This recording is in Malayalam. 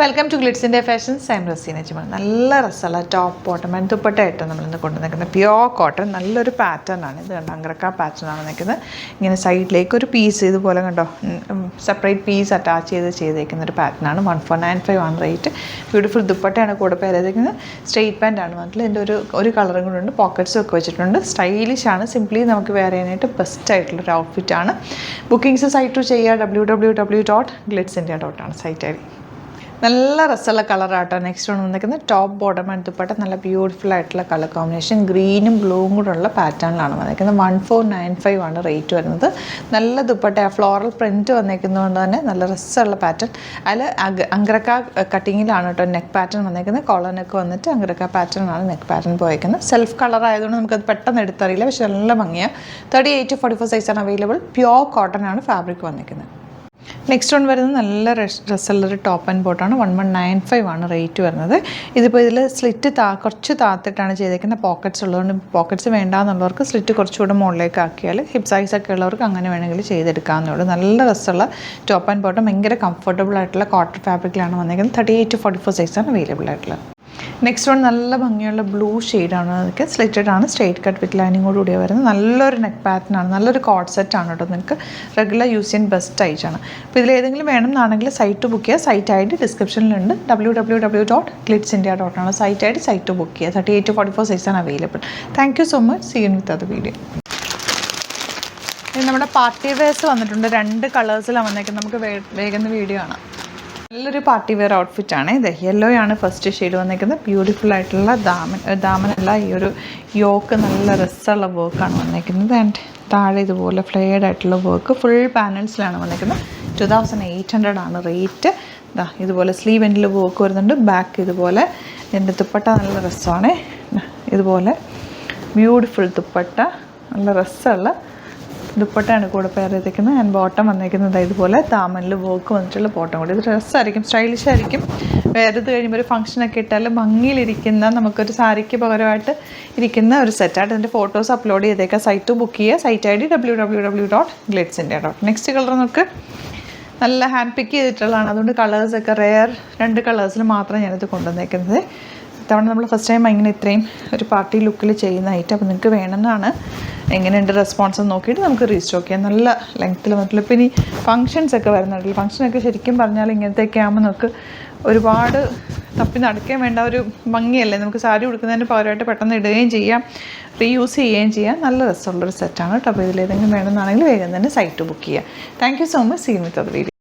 Welcome to Glitz India fashions. I am Raseena Jiman. നല്ല രസമുള്ള ടോപ്പ് ബോട്ടം ആൻഡ് ദുപ്പട്ടയായിട്ട് നമ്മളിന്ന് കൊണ്ടു നിൽക്കുന്നത് പ്യോർ കോട്ടൺ. നല്ലൊരു പാറ്റേൺ ആണ് ഇത്. കണ്ടോ, അങ്കറക്ക പാറ്റേൺ ആണ് നിൽക്കുന്നത്. ഇങ്ങനെ സൈഡിലേക്ക് ഒരു പീസ് ഇതുപോലെ കണ്ടോ സെപ്പറേറ്റ് പീസ് അറ്റാച്ച് ചെയ്തേക്കുന്ന ഒരു പാറ്റേൺ ആണ്. 1495 ആണ് റേറ്റ്. ബ്യൂട്ടിഫുൾ ദുപ്പട്ടയാണ് കൂടെ പേരേക്കുന്നത്. സ്ട്രെയിറ്റ് പാൻ്റ് ആണ് വന്നിട്ട്. ഇതിൻ്റെ ഒരു കളറും കൂടെ ഉണ്ട്. പോക്കറ്റ്സും ഒക്കെ വെച്ചിട്ടുണ്ട്. സ്റ്റൈലിഷ് ആണ്. സിംപ്ലി നമുക്ക് വെയർ ചെയ്യാനായിട്ട് ബെസ്റ്റ് ആയിട്ടുള്ളൊരു ഔട്ട്ഫിറ്റാണ്. ബുക്കിംഗ്സ് സൈറ്റ് ചെയ്യുക www.glitzindia.com ആണ് സൈറ്റ് ഐ ഡി. നല്ല രസമുള്ള കളറാട്ടോ. നെക്സ്റ്റ് വൺ വന്നിരിക്കുന്നത് ടോപ്പ് ബോട്ടം ആൻഡ് ദുപ്പട്ട. നല്ല ബ്യൂട്ടിഫുൾ ആയിട്ടുള്ള കളർ കോമ്പിനേഷൻ. ഗ്രീനും ബ്ലൂവും കൂടെ ഉള്ള പാറ്റേണിലാണ് വന്നിരിക്കുന്നത്. 1495 ആണ് റേറ്റ് വരുന്നത്. നല്ല ദുപ്പട്ട ഫ്ലോറൽ പ്രിൻറ്റ് വന്നിരിക്കുന്നതുകൊണ്ട് തന്നെ നല്ല രസമുള്ള പാറ്റേൺ. അതിൽ അങ്കറക്ക കട്ടിങ്ങിലാണ് കേട്ടോ നെക്ക് പാറ്റേൺ വന്നിരിക്കുന്നത്. കോളർ നെക്ക് വന്നിട്ട് അങ്കറക്ക പാറ്റേൺ ആണ് നെക്ക് പാറ്റേൺ പോയിരിക്കുന്നത്. സെൽഫ് കളർ ആയതുകൊണ്ട് നമുക്കത് പെട്ടെന്ന് എടുത്തറിയില്ല, പക്ഷേ നല്ല ഭംഗിയാണ്. 38 to 44 സൈസാണ് അവൈലബിൾ. പ്യോർ കോട്ടൺ ആണ് ഫാബ്രിക് വന്നിരിക്കുന്നത്. നെക്സ്റ്റ് വൺ വരുന്നത് നല്ല രസമുള്ളൊരു ടോപ്പ് ആൻഡ് ബോട്ടാണ്. 1195 ആണ് റേറ്റ് വരുന്നത്. ഇതിപ്പോൾ ഇതിൽ സ്ലിറ്റ് കുറച്ച് താത്തിട്ടാണ് ചെയ്തേക്കുന്നത്. പോക്കറ്റ്സ് ഉള്ളതുകൊണ്ട് പോക്കറ്റ്സ് വേണ്ടാന്നുള്ളവർക്ക് സ്ലിറ്റ് കുറച്ചുകൂടെ മുകളിലേക്ക് ആക്കിയാൽ ഹിപ്പ് സൈസ് ഒക്കെ ഉള്ളവർക്ക് അങ്ങനെ വേണമെങ്കിൽ ചെയ്തെടുക്കാവുന്നേ ഉള്ളൂ. നല്ല രസമുള്ള ടോപ്പ് ആൻഡ് ബോട്ടം. ഭയങ്കര കംഫർട്ടബിൾ ആയിട്ടുള്ള കോട്ടൺ ഫാബ്രിക്കിലാണ് വന്നിരിക്കുന്നത്. 38 to 44 സൈസാണ് അവൈലബിൾ ആയിട്ടുള്ളത്. നെക്സ്റ്റ് വൺ നല്ല ഭംഗിയുള്ള ബ്ലൂ ഷെയ്ഡാണ്. അതൊക്കെ സ്ലിറ്റഡ് ആണ്. സ്ട്രെയിറ്റ് കട്ട് വിത്ത് ലൈനിങ്ങോട് കൂടിയാണ് വരുന്നത്. നല്ലൊരു നെക്ക് പാറ്റേൺ ആണ്. നല്ലൊരു കോഡ് സെറ്റാണ് കേട്ടോ. നിങ്ങൾക്ക് റെഗുലർ യൂസ് ചെയ്യാൻ ബെസ്റ്റ് ആയിട്ടാണ്. അപ്പോൾ ഇതിലേതെങ്കിലും വേണമെന്നാണെങ്കിൽ സൈറ്റ് ബുക്ക് ചെയ്യുക. സൈറ്റ് ഐ ഡി ഡിസ്ക്രിപ്ഷനിലുണ്ട്. www.glitzindia.com ആണ് സൈറ്റ് ഐ ഡി. സൈറ്റ് ബുക്ക് ചെയ്യുക. 38 to 44 സൈസാണ് available. Thank you so much. See you with അത് വീഡിയോ. നമ്മുടെ പാർട്ടി വെയർസ് വന്നിട്ടുണ്ട്. 2 കളേഴ്സിലാണ് വന്നേക്കുന്നത്. നമുക്ക് വേഗം വീഡിയോ ആണ്. നല്ലൊരു പാർട്ടി വെയർ ഔട്ട്ഫിറ്റാണ് ഇത്. യെല്ലോ ആണ് ഫസ്റ്റ് ഷെയ്ഡ് വന്നിരിക്കുന്നത്. ബ്യൂട്ടിഫുൾ ആയിട്ടുള്ള ദാമനല്ല, ഈ ഒരു യോക്ക് നല്ല രസമുള്ള വർക്കാണ് വന്നിരിക്കുന്നത്. ആൻഡ് താഴെ ഇതുപോലെ ഫ്ലെയർഡ് ആയിട്ടുള്ള വർക്ക് ഫുൾ പാനൽസിലാണ് വന്നിരിക്കുന്നത്. 2800 ആണ് റേറ്റ്. ഇതുപോലെ സ്ലീവ് എൻഡിൽ വർക്ക് വരുന്നുണ്ട്. ബാക്ക് ഇതുപോലെ. എൻ്റെ ദുപ്പട്ട നല്ല രസമാണ്. ഇതുപോലെ ബ്യൂട്ടിഫുൾ ദുപ്പട്ട, നല്ല രസമുള്ള ദുപ്പട്ടയാണ് കൂടെ പെയർ ചെയ്തിരിക്കുന്നത്. ആൻഡ് ബോട്ടം വന്നിരിക്കുന്നത് ഇതുപോലെ താമനിൽ വർക്ക് വന്നിട്ടുള്ള ബോട്ടം കൂടി. ഇത് രസമായിരിക്കും, സ്റ്റൈലിഷ് ആയിരിക്കും. വേറെ ഇത് കഴിയുമ്പോൾ ഒരു ഫംഗ്ഷനൊക്കെ ഇട്ടാൽ ഭംഗിയിലിരിക്കുന്ന നമുക്കൊരു സാരിക്ക് പകരമായിട്ട് ഇരിക്കുന്ന ഒരു സെറ്റായിട്ട് ഇതിൻ്റെ ഫോട്ടോസ് അപ്ലോഡ് ചെയ്തേക്കാം. സൈറ്റ് ബുക്ക് ചെയ്യുക. സൈറ്റ് ഐ ഡി www.glitzindia.com. നെക്സ്റ്റ് കളർ നമുക്ക് നല്ല ഹാൻഡ് പിക്ക് ചെയ്തിട്ടുള്ളതാണ്. അതുകൊണ്ട് കളേഴ്സൊക്കെ റെയർ 2 കളേഴ്സിൽ മാത്രമേ ഞാനിത് കൊണ്ടുവന്നേക്കുന്നത്. ഇത്തവണ നമ്മൾ ഫസ്റ്റ് ടൈം ഇങ്ങനെ ഇത്രയും ഒരു പാർട്ടി ലുക്കിൽ ചെയ്യുന്ന ഐറ്റം. അപ്പോൾ നിങ്ങൾക്ക് വേണമെന്നാണ്. എങ്ങനെയുണ്ട് റെസ്പോൺസ് നോക്കിയിട്ട് നമുക്ക് റീസ്റ്റോക്ക് ചെയ്യാം. നല്ല ലെങ്ത്തിൽ വന്നിട്ടുള്ള. ഇപ്പോൾ ഇനി ഫംഗ്ഷൻസൊക്കെ വരുന്നുണ്ടല്ലോ. ഫംഗ്ഷനൊക്കെ ശരിക്കും പറഞ്ഞാൽ ഇങ്ങനത്തെയൊക്കെ ആകുമ്പോൾ നമുക്ക് ഒരുപാട് തപ്പി നടക്കുകയും വേണ്ട, ഒരു ഭംഗിയല്ലേ. നമുക്ക് സാരി ഉടുക്കുന്നതിന് പകരമായിട്ട് പെട്ടെന്ന് ഇടുകയും ചെയ്യാം, റീയൂസ് ചെയ്യുകയും ചെയ്യാം. നല്ല രസമുള്ളൊരു സെറ്റാണ് കേട്ടോ. അപ്പോൾ ഇതിലേതെങ്കിലും വേണമെന്നാണെങ്കിൽ വേഗം തന്നെ സൈറ്റ് ബുക്ക് ചെയ്യുക. Thank you so much. See you with the video.